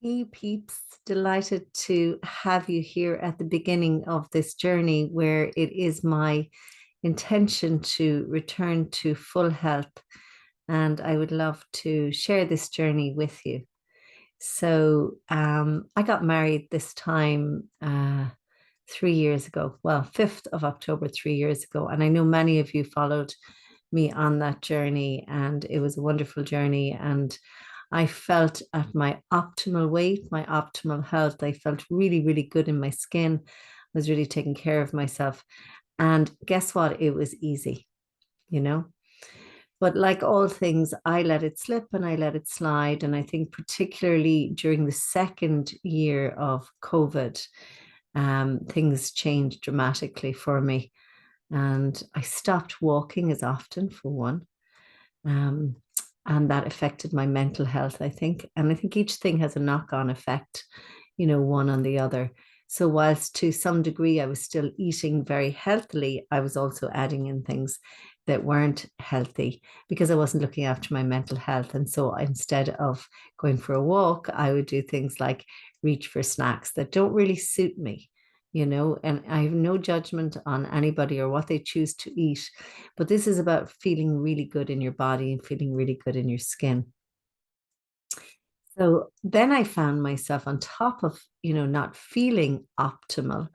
Hey peeps, delighted to have you here at the beginning of this journey where it is my intention to return to full health. And I would love to share this journey with you. I got married this time 3 years ago. Well, 5th of October, 3 years ago. And I know many of you followed me on that journey, and it was a wonderful journey. And I felt at my optimal weight, my optimal health. I felt really, really good in my skin. I was really taking care of myself. And guess what? It was easy, you know? But like all things, I let it slip and I let it slide. And I think, particularly during the second year of COVID, things changed dramatically for me. And I stopped walking as often, for one. Um, and that affected my mental health, I think. And I think each thing has a knock-on effect, one on the other. So whilst to some degree I was still eating very healthily, I was also adding in things that weren't healthy because I wasn't looking after my mental health. And so instead of going for a walk, I would do things like reach for snacks that don't really suit me, and I have no judgment on anybody or what they choose to eat. But this is about feeling really good in your body and feeling really good in your skin. So then I found myself on top of, not feeling optimal,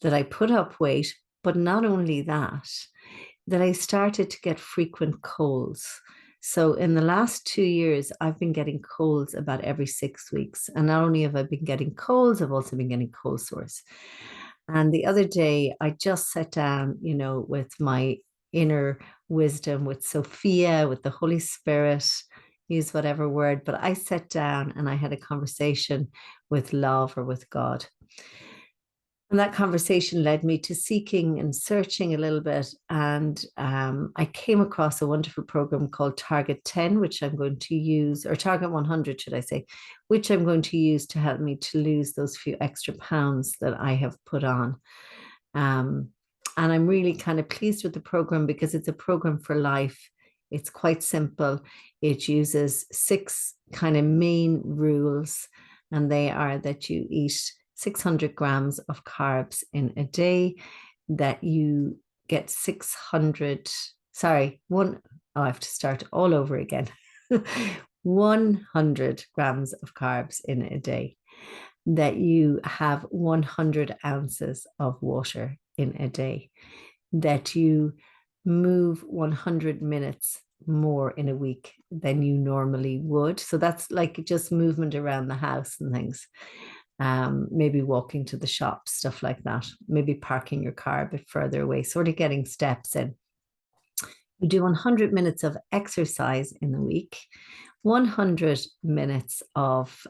that I put up weight, but not only that, that I started to get frequent colds. So in the last 2 years, I've been getting colds about every 6 weeks. And not only have I been getting colds, I've also been getting cold sores. And the other day, I just sat down, with my inner wisdom, with Sophia, with the Holy Spirit, use whatever word, but I sat down and I had a conversation with love or with God. And that conversation led me to seeking and searching a little bit. And I came across a wonderful program called Target 10, which I'm going to use, or Target 100, should I say, which I'm going to use to help me to lose those few extra pounds that I have put on. Um, and I'm really kind of pleased with the program because it's a program for life. It's quite simple. It uses 6 kind of main rules, and they are that you eat 600 grams of carbs in a day, that you get 600, sorry, I have to start all over again. 100 grams of carbs in a day, that you have 100 ounces of water in a day, that you move 100 minutes more in a week than you normally would. So that's like just movement around the house and things. Maybe walking to the shops, stuff like that. Maybe parking your car a bit further away, sort of getting steps in. You do 100 minutes of exercise in the week, 100 minutes of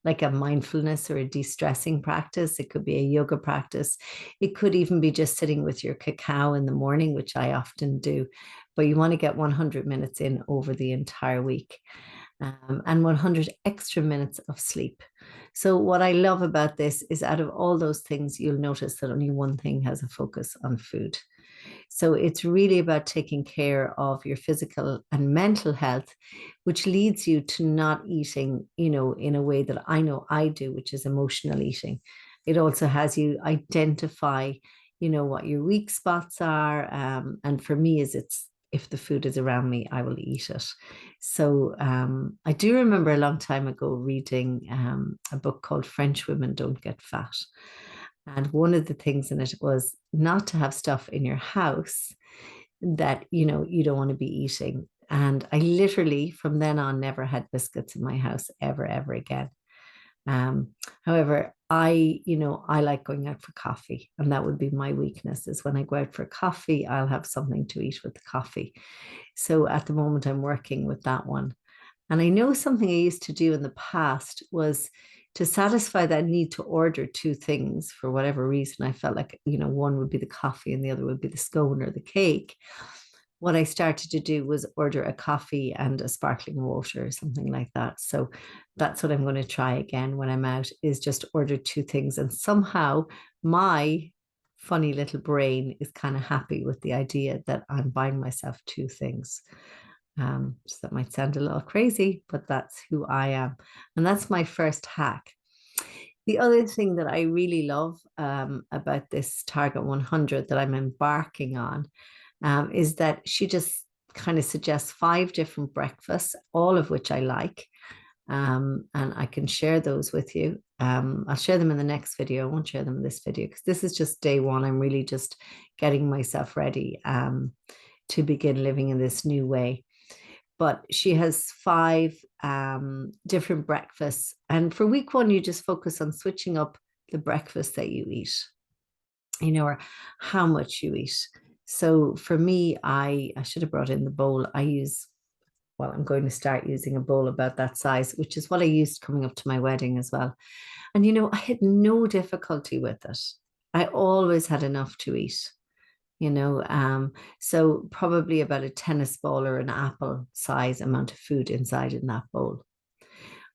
like a mindfulness or a de-stressing practice. It could be a yoga practice. It could even be just sitting with your cacao in the morning, which I often do. But you want to get 100 minutes in over the entire week. And 100 extra minutes of sleep. So, what I love about this is out of all those things, you'll notice that only one thing has a focus on food. So, it's really about taking care of your physical and mental health, which leads you to not eating, in a way that I know I do, which is emotional eating. It also has you identify, what your weak spots are. And for me, is it's if the food is around me, I will eat it. So I do remember a long time ago reading a book called French Women Don't Get Fat. And one of the things in it was not to have stuff in your house that, you don't want to be eating. And I literally, from then on, never had biscuits in my house ever, ever again. However, I like going out for coffee, and that would be my weakness is when I go out for coffee, I'll have something to eat with the coffee. So at the moment, I'm working with that one. And I know something I used to do in the past was to satisfy that need to order two things for whatever reason. I felt like, one would be the coffee and the other would be the scone or the cake. What I started to do was order a coffee and a sparkling water or something like that. So that's what I'm going to try again when I'm out, is just order two things. And somehow my funny little brain is kind of happy with the idea that I'm buying myself two things. So that might sound a little crazy, but that's who I am. And that's my first hack. The other thing that I really love about this Target 100 that I'm embarking on is that she just kind of suggests 5 different breakfasts, all of which I like. And I can share those with you. I'll share them in the next video. I won't share them in this video because this is just day one. I'm really just getting myself ready to begin living in this new way. But she has 5 different breakfasts. And for week one, you just focus on switching up the breakfast that you eat, or how much you eat. So for me, I should have brought in the bowl. I'm going to start using a bowl about that size, which is what I used coming up to my wedding as well. And, I had no difficulty with it. I always had enough to eat, so probably about a tennis ball or an apple size amount of food inside in that bowl.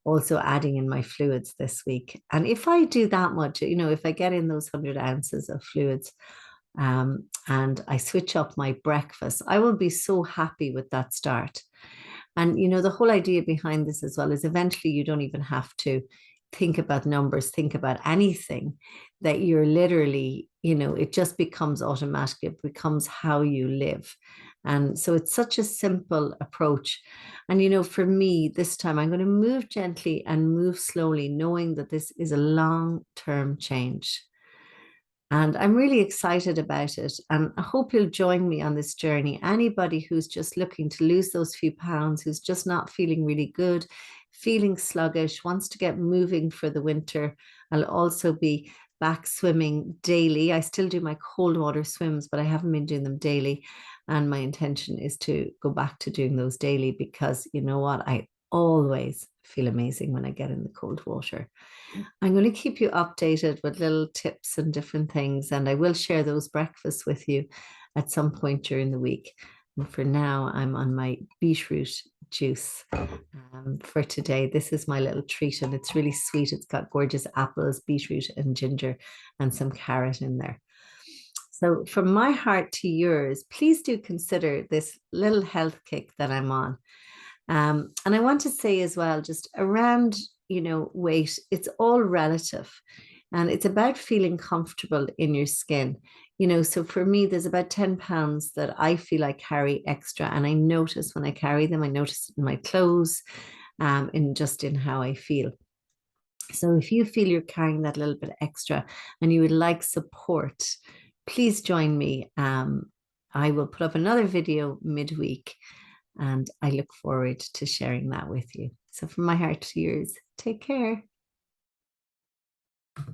Also adding in my fluids this week. And if I do that much, if I get in those 100 ounces of fluids, and I switch up my breakfast, I will be so happy with that start. And, the whole idea behind this as well is eventually you don't even have to think about numbers, think about anything, that you're literally, it just becomes automatic. It becomes how you live. And so it's such a simple approach. And, for me, this time I'm going to move gently and move slowly, knowing that this is a long-term change. And I'm really excited about it. And I hope you'll join me on this journey. Anybody who's just looking to lose those few pounds, who's just not feeling really good, feeling sluggish, wants to get moving for the winter. I'll also be back swimming daily. I still do my cold water swims, but I haven't been doing them daily. And my intention is to go back to doing those daily because you know what? I always feel amazing when I get in the cold water. I'm going to keep you updated with little tips and different things, and I will share those breakfasts with you at some point during the week. And for now, I'm on my beetroot juice for today. This is my little treat, and it's really sweet. It's got gorgeous apples, beetroot, and ginger, and some carrot in there. So, from my heart to yours, please do consider this little health kick that I'm on. And I want to say as well, just around, weight, it's all relative. And it's about feeling comfortable in your skin. So for me, there's about 10 pounds that I feel I carry extra. And I notice when I carry them, I notice it in my clothes, in how I feel. So if you feel you're carrying that little bit extra and you would like support, please join me. I will put up another video midweek, and I look forward to sharing that with you. So from my heart to yours, take care.